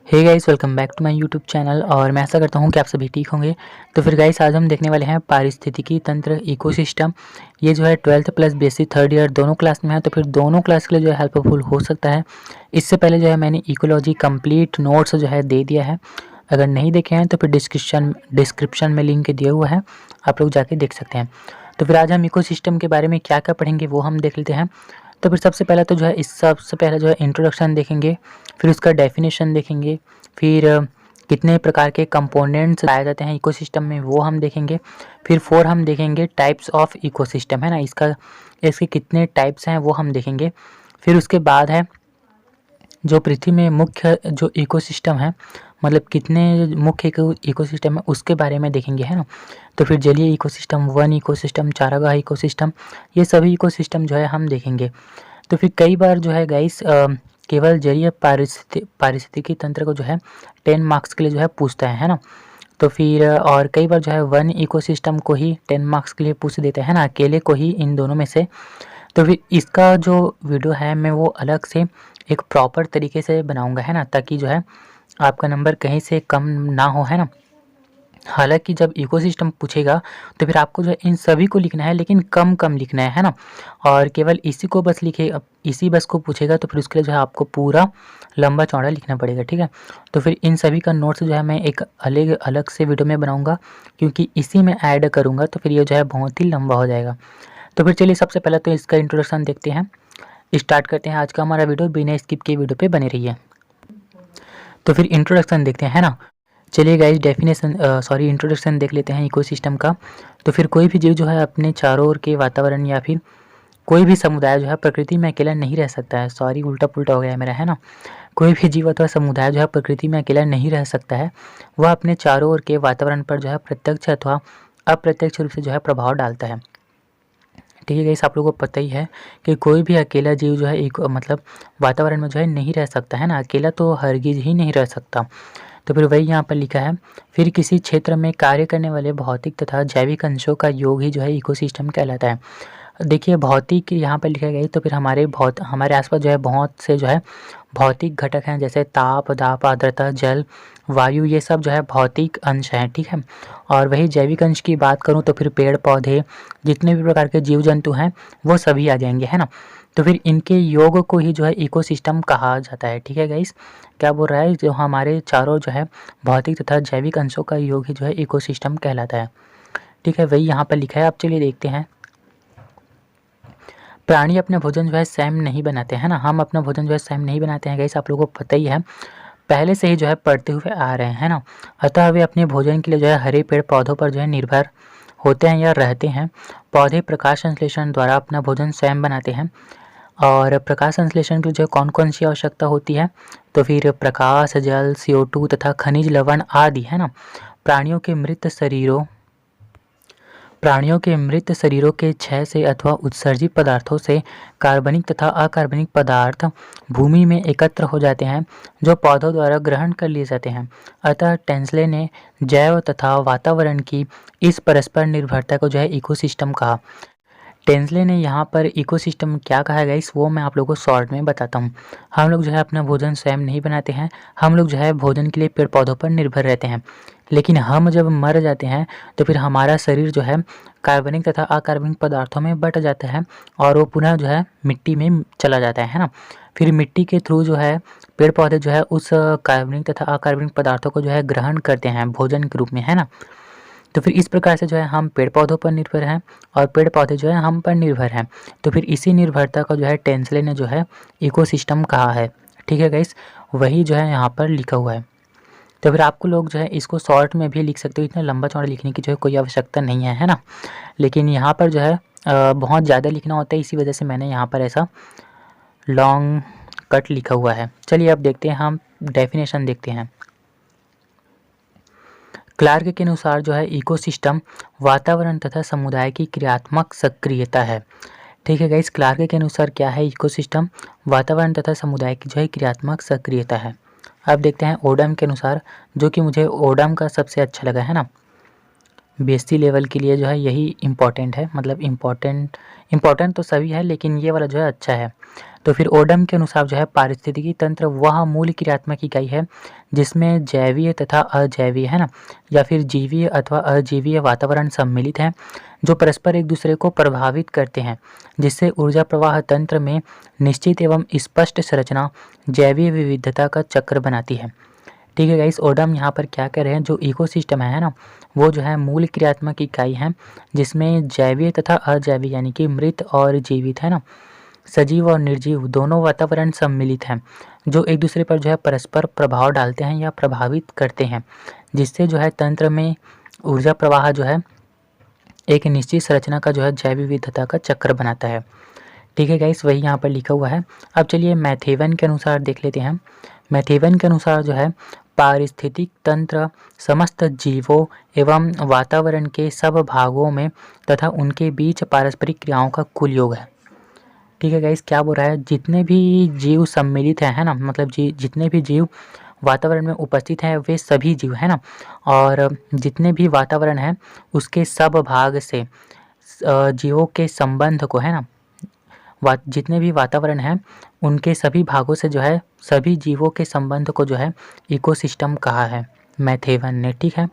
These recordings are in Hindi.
Hey guys, welcome back to my YouTube channel. और मैं आशा करता हूँ कि आप सभी ठीक होंगे। तो फिर गाइस, आज हम देखने वाले हैं पारिस्थितिकी तंत्र इकोसिस्टम। ये जो है 12th plus basic third year दोनों क्लास में है, तो फिर दोनों क्लास के लिए जो है हेल्पफुल हो सकता है। इससे पहले जो है मैंने इकोलॉजी कंप्लीट नोट्स जो है दे दिया है। अगर नहीं देखे हैं तो फिर डिस्क्रिप्शन में लिंक दिया हुआ है, आप लोग जाके देख सकते हैं। तो फिर आज हम इकोसिस्टम के बारे में क्या क्या पढ़ेंगे वो हम देख लेते हैं। तो फिर सबसे पहले तो जो है इस सबसे पहले जो है इंट्रोडक्शन देखेंगे, फिर उसका डेफिनेशन देखेंगे, फिर कितने प्रकार के कंपोनेंट्स पाए जाते हैं इकोसिस्टम में वो हम देखेंगे। फिर 4 हम देखेंगे टाइप्स ऑफ इकोसिस्टम, है ना, इसके कितने टाइप्स हैं वो हम देखेंगे। फिर उसके बाद है जो पृथ्वी में मुख्य जो इकोसिस्टम है, मतलब कितने मुख्य इकोसिस्टम है उसके बारे में देखेंगे, है ना। तो फिर जलीय इकोसिस्टम, वन इकोसिस्टम, चारागाह इकोसिस्टम, ये सभी इकोसिस्टम जो है हम देखेंगे। तो फिर कई बार जो है गाइस केवल जलीय पारिस्थितिकी तंत्र को जो है 10 मार्क्स के लिए जो है पूछता है ना। तो फिर और कई बार जो है वन इकोसिस्टम को ही 10 मार्क्स के लिए पूछ देते हैं ना, अकेले को ही, इन दोनों में से। तो फिर इसका जो वीडियो है मैं वो अलग से एक प्रॉपर तरीके से बनाऊंगा, है ना, ताकि जो है आपका नंबर कहीं से कम ना हो, है ना। हालांकि जब इकोसिस्टम पूछेगा तो फिर आपको जो है इन सभी को लिखना है, लेकिन कम कम लिखना है ना। और केवल इसी को बस लिखे, इसी बस को पूछेगा तो फिर उसके लिए जो है आपको पूरा लंबा चौड़ा लिखना पड़ेगा, ठीक है। तो फिर इन सभी का नोट्स जो है मैं एक अलग अलग से वीडियो में बनाऊंगा, क्योंकि इसी में ऐड करूँगा तो फिर ये जो है बहुत ही लंबा हो जाएगा। तो फिर चलिए सबसे पहले तो इसका इंट्रोडक्शन देखते हैं, स्टार्ट करते हैं आज का हमारा वीडियो। बिना स्किप के वीडियो पे बने रहिए। तो फिर इंट्रोडक्शन देखते हैं, है ना। चलिए गाइस, इंट्रोडक्शन देख लेते हैं इकोसिस्टम का। तो फिर कोई भी जीव जो है अपने चारों ओर के वातावरण या फिर कोई भी समुदाय जो है प्रकृति में अकेला नहीं रह सकता है। सॉरी, उल्टा पुल्टा हो गया मेरा, है ना। कोई भी जीव अथवा समुदाय जो है प्रकृति में अकेला नहीं रह सकता है। वह अपने चारों ओर के वातावरण पर जो है प्रत्यक्ष अथवा अप्रत्यक्ष रूप से जो है प्रभाव डालता है। ठीक है गाइस, आप लोगों को पता ही है कि कोई भी अकेला जीव जो है एक मतलब वातावरण में जो है नहीं रह सकता, है ना। अकेला तो हरगिज ही नहीं रह सकता। तो फिर वही यहाँ पर लिखा है, फिर किसी क्षेत्र में कार्य करने वाले भौतिक तथा जैविक अंशों का योग ही जो है इकोसिस्टम कहलाता है। देखिए, भौतिक यहाँ पर लिखा गया है, तो फिर हमारे आसपास जो है बहुत से जो है भौतिक घटक हैं, जैसे ताप, दाब, आर्द्रता, जल, वायु, ये सब जो है भौतिक अंश हैं, ठीक है। और वही जैविक अंश की बात करूँ तो फिर पेड़ पौधे, जितने भी प्रकार के जीव जंतु हैं वो सभी आ जाएंगे, है ना। तो फिर इनके योग को ही जो है इकोसिस्टम कहा जाता है, ठीक है गाइस। क्या बोल रहा है, जो हमारे चारों जो है भौतिक तथा जैविक अंशों का योग ही जो है इकोसिस्टम कहलाता है, ठीक है। वही यहाँ पर लिखा है, आप चलिए देखते हैं। प्राणी अपना भोजन जो है स्वयं नहीं बनाते हैं ना, हम अपना भोजन जो है स्वयं नहीं बनाते हैं गाइस, आप लोगों को पता ही है, पहले से ही जो है पढ़ते हुए आ रहे हैं ना। अतः वे अपने भोजन के लिए जो है हरे पेड़ पौधों पर जो है निर्भर होते हैं या रहते हैं। पौधे प्रकाश संश्लेषण द्वारा अपना भोजन स्वयं बनाते हैं। और प्रकाश संश्लेषण के लिए जो कौन कौन सी आवश्यकता होती है, तो फिर प्रकाश, जल, CO2 तथा खनिज लवण आदि, है ना। प्राणियों के मृत शरीरों के क्षय से अथवा उत्सर्जित पदार्थों से कार्बनिक तथा अकार्बनिक पदार्थ भूमि में एकत्र हो जाते हैं, जो पौधों द्वारा ग्रहण कर लिए जाते हैं। अतः टेंसले ने जैव तथा वातावरण की इस परस्पर निर्भरता को जो है इकोसिस्टम कहा। टेंसले ने यहाँ पर इकोसिस्टम क्या कहा है गाइस, वो मैं आप लोगों को शॉर्ट में बताता हूँ। हम लोग जो है अपना भोजन स्वयं नहीं बनाते हैं, हम लोग जो है भोजन के लिए पेड़ पौधों पर निर्भर रहते हैं। लेकिन हम जब मर जाते हैं तो फिर हमारा शरीर जो है कार्बनिक तथा अकार्बनिक पदार्थों में बट जाता है और वो पुनः जो है मिट्टी में चला जाता है ना। फिर मिट्टी के थ्रू जो है पेड़ पौधे जो है उस कार्बनिक तथा अकार्बनिक पदार्थों को जो है ग्रहण करते हैं भोजन के रूप में, है ना। तो फिर इस प्रकार से जो है हम पेड़ पौधों पर निर्भर हैं और पेड़ पौधे जो है हम पर निर्भर हैं। तो फिर इसी निर्भरता को जो है टेंसले ने जो है इकोसिस्टम कहा है, ठीक है गाइस। वही जो है यहाँ पर लिखा हुआ है। तो फिर आपको लोग जो है इसको शॉर्ट में भी लिख सकते हो, इतना लंबा चौड़ा लिखने की जो है कोई आवश्यकता नहीं है ना। लेकिन यहाँ पर जो है बहुत ज़्यादा लिखना होता है, इसी वजह से मैंने यहाँ पर ऐसा लॉन्ग कट लिखा हुआ है। चलिए अब देखते हैं, हम डेफिनेशन देखते हैं। क्लार्क के अनुसार जो है इकोसिस्टम वातावरण तथा समुदाय की क्रियात्मक सक्रियता है, ठीक है गाइस। क्लार्क के अनुसार क्या है इकोसिस्टम, वातावरण तथा समुदाय की जो है क्रियात्मक सक्रियता है। अब देखते हैं ओडम के अनुसार, जो कि मुझे ओडम का सबसे अच्छा लगा, है ना। बीएससी लेवल के लिए जो है यही इम्पॉर्टेंट है, मतलब इम्पॉर्टेंट तो सभी है लेकिन ये वाला जो है अच्छा है। तो फिर ओडम के अनुसार जो है पारिस्थितिकी तंत्र वह मूल क्रियात्मक इकाई है जिसमें जैवीय तथा अजैवीय है ना, या फिर जीवीय अथवा अजीवीय वातावरण सम्मिलित हैं जो परस्पर एक दूसरे को प्रभावित करते हैं, जिससे ऊर्जा प्रवाह तंत्र में निश्चित एवं स्पष्ट संरचना जैवीय विविधता का चक्र बनाती है। ठीक है गाइस, ओडम यहाँ पर क्या कह रहे हैं, जो इकोसिस्टम है ना, वो जो है मूल क्रियात्मक इकाई है जिसमें जैवीय तथा अजैवीय यानी कि मृत और जीवित है ना, सजीव और निर्जीव दोनों वातावरण सम्मिलित हैं जो एक दूसरे पर जो है परस्पर प्रभाव डालते हैं या प्रभावित करते हैं, जिससे जो है तंत्र में ऊर्जा प्रवाह जो है एक निश्चित संरचना का जो है जैव विविधता का चक्र बनाता है। ठीक है गाइस, वही यहाँ पर लिखा हुआ है। अब चलिए मैथेवन के अनुसार देख लेते हैं। मैथेवन के अनुसार जो है पारिस्थितिक तंत्र समस्त जीवों एवं वातावरण के सब भागों में तथा उनके बीच पारस्परिक क्रियाओं का कुल योग है। ठीक है गाइस, क्या बोल रहा है, जितने भी जीव सम्मिलित हैं है ना, मतलब जितने भी जीव वातावरण में उपस्थित हैं वे सभी जीव है ना, और जितने भी वातावरण हैं उसके सब भाग से जीवों के संबंध को है ना, जितने भी वातावरण हैं उनके सभी भागों से जो है सभी जीवों के संबंध को जो है इकोसिस्टम कहा है मैथेवन ने। ठीक है,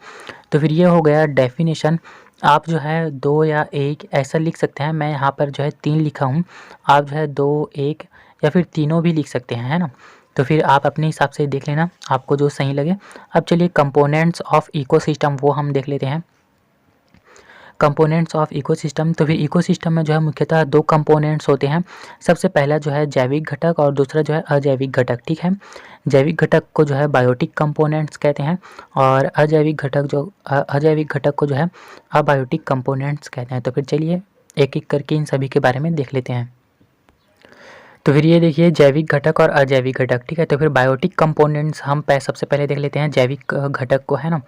तो फिर ये हो गया डेफिनेशन। आप जो है 2 या 1 ऐसा लिख सकते हैं, मैं यहाँ पर जो है 3 लिखा हूँ, आप जो है 2, 1 या फिर तीनों भी लिख सकते हैं है ना। तो फिर आप अपने हिसाब से देख लेना आपको जो सही लगे। अब चलिए कंपोनेंट्स ऑफ इकोसिस्टम वो हम देख लेते हैं। कंपोनेंट्स ऑफ इकोसिस्टम, तो फिर इकोसिस्टम में जो है मुख्यतः 2 कंपोनेंट्स होते हैं। सबसे पहला जो है जैविक घटक और दूसरा जो है अजैविक घटक। ठीक है, जैविक घटक को जो है बायोटिक कंपोनेंट्स कहते हैं और अजैविक घटक को जो है अबायोटिक कंपोनेंट्स कहते हैं। तो फिर चलिए एक एक करके इन सभी के बारे में देख लेते हैं। तो फिर ये देखिए जैविक घटक और अजैविक घटक। ठीक है, तो फिर बायोटिक कंपोनेंट्स हम सबसे पहले देख लेते हैं जैविक घटक को है ना।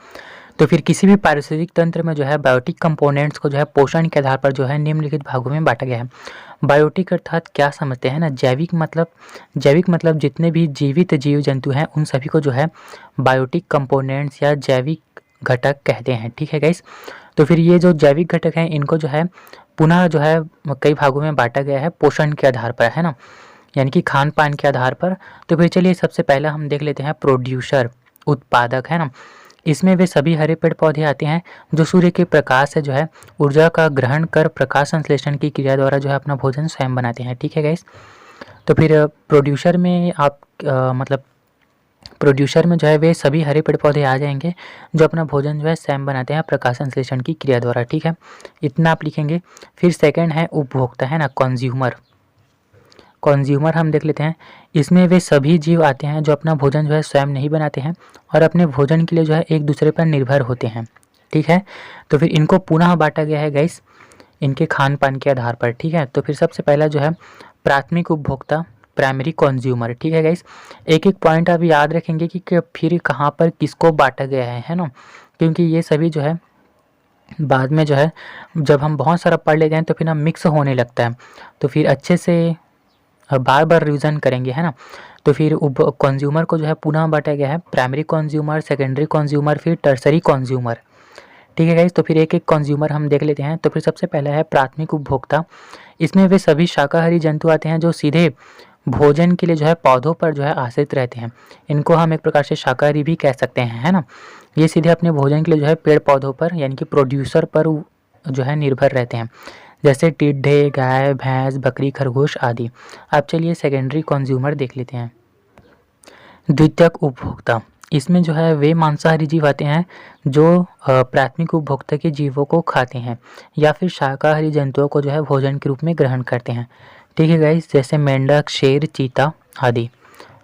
तो फिर किसी भी पारिस्थितिक तंत्र में जो है बायोटिक कंपोनेंट्स को जो है पोषण के आधार पर जो है निम्नलिखित भागों में बांटा गया है। बायोटिक अर्थात क्या समझते हैं ना, जैविक मतलब जितने भी जीवित जीव जंतु हैं उन सभी को जो है बायोटिक कंपोनेंट्स या जैविक घटक कहते हैं। ठीक है गाइस, तो फिर ये जो जैविक घटक हैं इनको जो है पुनः जो है कई भागों में बांटा गया है पोषण के आधार पर है ना, यानी कि खान पान के आधार पर। तो फिर चलिए सबसे पहला हम देख लेते हैं प्रोड्यूसर, उत्पादक है ना। इसमें वे सभी हरे पेड़ पौधे आते हैं जो सूर्य के प्रकाश से जो है ऊर्जा का ग्रहण कर प्रकाश संश्लेषण की क्रिया द्वारा जो है अपना भोजन स्वयं बनाते हैं। ठीक है गाइस, तो फिर प्रोड्यूसर में आप मतलब प्रोड्यूसर में जो है वे सभी हरे पेड़ पौधे आ जाएंगे जो अपना भोजन जो है स्वयं बनाते हैं प्रकाश संश्लेषण की क्रिया द्वारा। ठीक है, इतना आप लिखेंगे। फिर सेकंड है उपभोक्ता है ना, कंज्यूमर हम देख लेते हैं। इसमें वे सभी जीव आते हैं जो अपना भोजन जो है स्वयं नहीं बनाते हैं और अपने भोजन के लिए जो है एक दूसरे पर निर्भर होते हैं। ठीक है, तो फिर इनको पुनः बांटा गया है गाइस इनके खान पान के आधार पर। ठीक है, तो फिर सबसे पहला जो है प्राथमिक उपभोक्ता, प्राइमरी कंज्यूमर। ठीक है गाइस, एक एक पॉइंट आप याद रखेंगे कि फिर कहाँ पर किसको बांटा गया है ना, क्योंकि ये सभी जो है बाद में जो है जब हम बहुत सारा पढ़ लेते हैं तो फिर हम मिक्स होने लगता है, तो फिर अच्छे से बार बार रिवीजन करेंगे है ना। तो फिर कंज्यूमर को जो है पुनः बांटा गया है प्राइमरी कंज्यूमर, सेकेंडरी कंज्यूमर, फिर टर्सरी कंज्यूमर। ठीक है गाइस, तो फिर एक एक कंज्यूमर हम देख लेते हैं। तो फिर सबसे पहला है प्राथमिक उपभोक्ता। इसमें वे सभी शाकाहारी जंतु आते हैं जो सीधे भोजन के लिए जो है पौधों पर जो है आश्रित रहते हैं। इनको हम एक प्रकार से शाकाहारी भी कह सकते हैं है ना। ये सीधे अपने भोजन के लिए जो है पेड़ पौधों पर यानी कि प्रोड्यूसर पर जो है निर्भर रहते हैं, जैसे टिड्डे, गाय, भैंस, बकरी, खरगोश आदि। अब चलिए सेकेंडरी कंज्यूमर देख लेते हैं। द्वितीयक उपभोक्ता, इसमें जो है वे मांसाहारी जीव आते हैं जो प्राथमिक उपभोक्ता के जीवों को खाते हैं या फिर शाकाहारी जंतुओं को जो है भोजन के रूप में ग्रहण करते हैं। ठीक है गाइस, जैसे मेंढक, शेर, चीता आदि।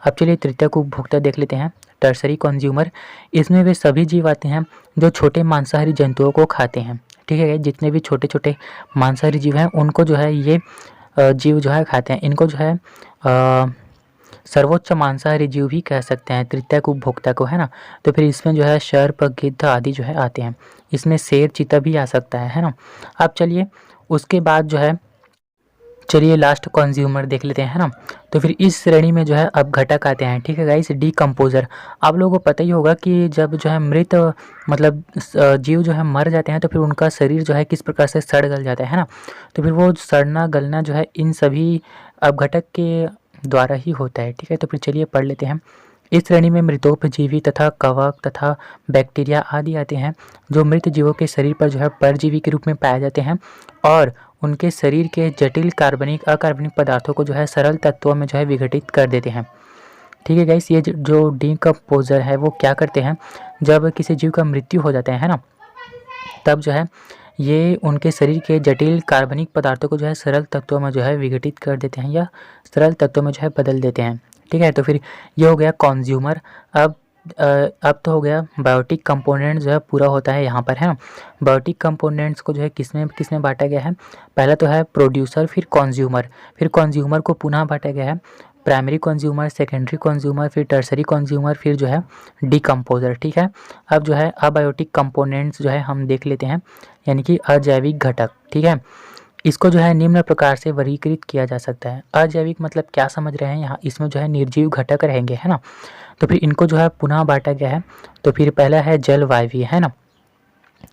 अब चलिए तृतीयक उपभोक्ता देख लेते हैं, टर्सरी कंज्यूमर। इसमें वे सभी जीव आते हैं जो छोटे मांसाहारी जंतुओं को खाते हैं। ठीक है, जितने भी छोटे छोटे मांसाहारी जीव हैं उनको जो है ये जीव जो है खाते हैं। इनको जो है सर्वोच्च मांसाहारी जीव भी कह सकते हैं तृतीयक उपभोक्ता को है ना। तो फिर इसमें जो है सर्प, गिद्ध आदि जो है आते हैं। इसमें शेर, चीता भी आ सकता है ना। अब चलिए उसके बाद जो है चलिए लास्ट कंज्यूमर देख लेते हैं, है ना। तो फिर इस श्रेणी में जो है अब घटक आते हैं, ठीक है गाइस। डीकम्पोजर, आप लोगों को पता ही होगा कि जब जो है मृत मतलब जीव जो है मर जाते हैं तो फिर उनका शरीर जो है किस प्रकार से सड़ गल जाता है ना। तो फिर वो सड़ना गलना जो है इन सभी अपघटक के द्वारा ही होता है, ठीक है। तो फिर चलिए पढ़ लेते हैं। इस श्रेणी में मृतोपजीवी तथा कवक तथा बैक्टीरिया आदि आते हैं, जो मृत जीवों के शरीर पर जो है परजीवी के रूप में पाए जाते हैं और उनके शरीर के जटिल कार्बनिक अकार्बनिक पदार्थों को जो है सरल तत्वों में जो है विघटित कर देते हैं, ठीक है गाइस। ये जो डीकम्पोजर है वो क्या करते हैं, जब किसी जीव का मृत्यु हो जाता है ना, तब जो है ये उनके शरीर के जटिल कार्बनिक पदार्थों को जो है सरल तत्वों में जो है विघटित कर देते हैं या सरल तत्वों में जो है बदल देते हैं, ठीक है। तो फिर ये हो गया कंज्यूमर। अब तो हो गया बायोटिक कंपोनेंट जो है पूरा होता है यहाँ पर, है ना। बायोटिक कंपोनेंट्स को जो है किसमें बांटा गया है, पहला तो है प्रोड्यूसर, फिर कंज्यूमर को पुनः बांटा गया है प्राइमरी कंज्यूमर, सेकेंडरी कंज्यूमर, फिर टर्सरी कंज्यूमर, फिर जो है डीकम्पोजर, ठीक है। अब जो है अबायोटिक कंपोनेंट्स जो है हम देख लेते हैं, यानी कि अजैविक घटक, ठीक है। इसको जो है निम्न प्रकार से वर्गीकृत किया जा सकता है। अजैविक मतलब क्या समझ रहे हैं यहाँ, इसमें जो है निर्जीव घटक रहेंगे, है ना। तो फिर इनको जो है पुनः बांटा गया है। तो फिर पहला है जलवायवीय, है ना।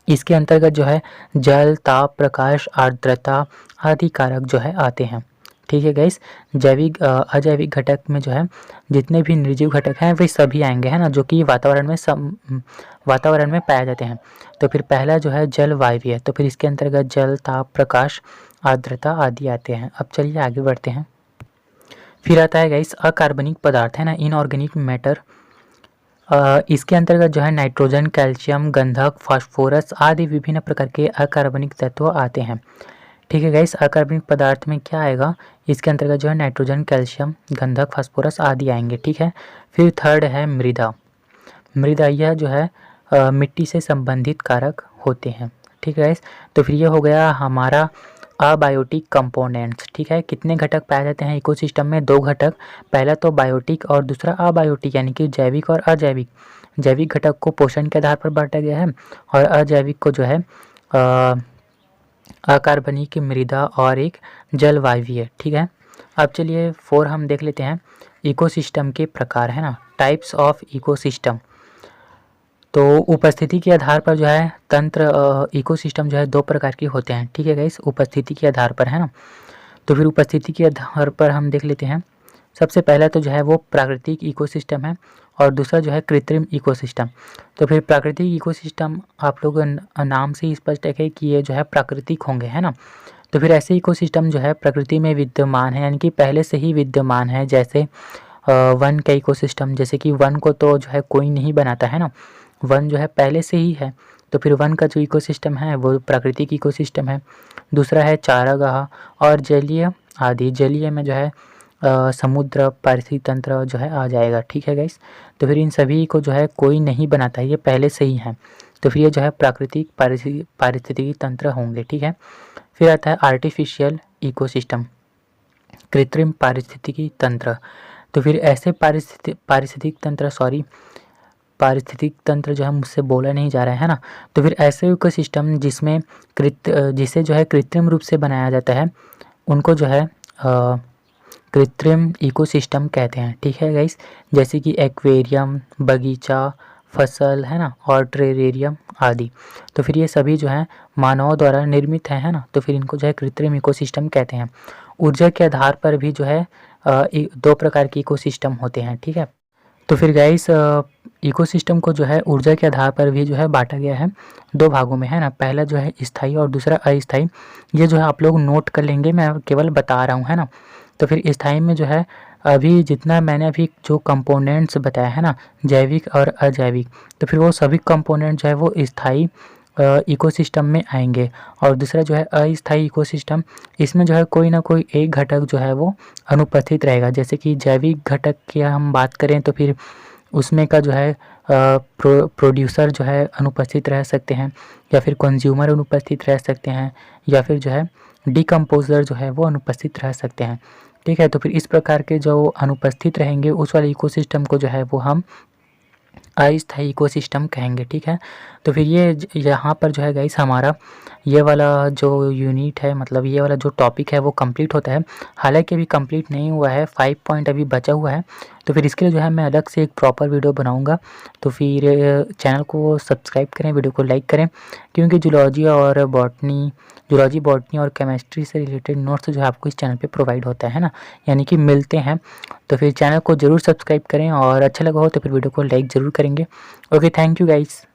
इसके अंतर्गत जो है जल, ताप, प्रकाश, आर्द्रता आदि कारक जो है आते हैं, ठीक है गाइस। अजैविक घटक में जो है जितने भी निर्जीव घटक हैं वे सभी आएंगे, है ना, जो कि वातावरण में पाए जाते हैं। तो फिर पहला जो है जलवायवीय, तो फिर इसके अंतर्गत जल, ताप, प्रकाश, आर्द्रता आदि आते हैं। अब चलिए आगे बढ़ते हैं। फिर आता है गाइस अकार्बनिक पदार्थ, है ना, इनऑर्गेनिक मैटर। इसके अंतर्गत जो है नाइट्रोजन, कैल्शियम, गंधक, फास्फोरस आदि विभिन्न प्रकार के अकार्बनिक तत्व आते हैं, ठीक है गाइस। अकार्बनिक पदार्थ में क्या आएगा, इसके अंतर्गत जो है नाइट्रोजन, कैल्शियम, गंधक, फास्फोरस आदि आएंगे, ठीक है। फिर थर्ड है मृदा। यह जो है मिट्टी से संबंधित कारक होते हैं, ठीक है गाइस। तो फिर ये हो गया हमारा अबायोटिक कंपोनेंट्स, ठीक है। कितने घटक पाए जाते हैं इकोसिस्टम में, 2 घटक, पहला तो बायोटिक और दूसरा अबायोटिक, यानी कि जैविक और अजैविक। जैविक घटक को पोषण के आधार पर बांटा गया है और अजैविक को जो है अकार्बनिक मृदा और एक जलवायवीय, ठीक है। अब चलिए 4 हम देख लेते हैं, इकोसिस्टम के प्रकार, है ना, टाइप्स ऑफ इकोसिस्टम। तो उपस्थिति के आधार पर जो है तंत्र इकोसिस्टम जो है 2 प्रकार के होते हैं, ठीक है गाइस, उपस्थिति के आधार पर, है ना। तो फिर उपस्थिति के आधार पर हम देख लेते हैं। सबसे पहला तो जो है वो प्राकृतिक इकोसिस्टम है और दूसरा जो है कृत्रिम इकोसिस्टम। तो फिर प्राकृतिक इकोसिस्टम आप लोग नाम से ही स्पष्ट है कि ये जो है प्राकृतिक होंगे, है ना। तो फिर ऐसे इकोसिस्टम जो है प्रकृति में विद्यमान है, यानी कि पहले से ही विद्यमान है, जैसे वन का इकोसिस्टम, जैसे कि वन को तो जो है कोई नहीं बनाता, है ना, वन जो है पहले से ही है। तो फिर वन का जो इकोसिस्टम है वो प्राकृतिक इकोसिस्टम है। दूसरा है चारागाह और जलीय आदि। जलीय में जो है समुद्र, पारिस्थितिक तंत्र जो है आ जाएगा, ठीक है गाइस। तो फिर इन सभी को जो है कोई नहीं बनाता है, ये पहले से ही है। तो फिर ये जो है प्राकृतिक पारिस्थितिकी तंत्र होंगे, ठीक है। फिर आता है आर्टिफिशियल इकोसिस्टम, कृत्रिम पारिस्थितिकी तंत्र। तो फिर ऐसे पारिस्थितिक तंत्र जो है मुझसे बोला नहीं जा रहा है ना। तो फिर ऐसे इकोसिस्टम जिसे जो है कृत्रिम रूप से बनाया जाता है उनको जो है कृत्रिम इकोसिस्टम कहते हैं, ठीक है गाइस। जैसे कि एक्वेरियम, बगीचा, फसल, है ना, और टेरेरियम आदि। तो फिर ये सभी जो है मानव द्वारा निर्मित है ना। तो फिर इनको जो है कृत्रिम इकोसिस्टम कहते हैं। ऊर्जा के आधार पर भी जो है 2 प्रकार के इकोसिस्टम होते हैं, ठीक है। तो फिर गाइस इकोसिस्टम को जो है ऊर्जा के आधार पर भी जो है बांटा गया है 2 भागों में, है ना। पहला जो है स्थायी और दूसरा अस्थायी। ये जो है आप लोग नोट कर लेंगे, मैं केवल बता रहा हूँ, है ना। तो फिर स्थायी में जो है अभी जितना मैंने अभी जो कंपोनेंट्स बताया है ना, जैविक और अजैविक, तो फिर वो सभी कंपोनेंट जो है वो स्थायी इकोसिस्टम में आएंगे। और दूसरा जो है अस्थायी इकोसिस्टम, इसमें जो है कोई ना कोई एक घटक जो है वो अनुपस्थित रहेगा। जैसे कि जैविक घटक की हम बात करें तो फिर उसमें का जो है प्रोड्यूसर जो है अनुपस्थित रह सकते हैं, या फिर कंज्यूमर अनुपस्थित रह सकते हैं, या फिर जो है डिकम्पोजर जो है वो अनुपस्थित रह सकते हैं, ठीक है। तो फिर इस प्रकार के जो अनुपस्थित रहेंगे उस वाले इकोसिस्टम को जो है वो हम अस्थायी इकोसिस्टम कहेंगे, ठीक है। तो फिर ये यहाँ पर जो है गाइस हमारा ये वाला जो यूनिट है, मतलब ये वाला जो टॉपिक है वो कंप्लीट होता है। हालांकि अभी कंप्लीट नहीं हुआ है, 5 पॉइंट अभी बचा हुआ है। तो फिर इसके लिए जो है मैं अलग से एक प्रॉपर वीडियो बनाऊंगा। तो फिर चैनल को सब्सक्राइब करें, वीडियो को लाइक करें, क्योंकि जूलॉजी बॉटनी और केमिस्ट्री से रिलेटेड नोट्स जो है आपको इस चैनल पे प्रोवाइड होता है ना, यानी कि मिलते हैं। तो फिर चैनल को ज़रूर सब्सक्राइब करें और अच्छा लगा हो तो फिर वीडियो को लाइक ज़रूर करेंगे। Okay, thank you guys.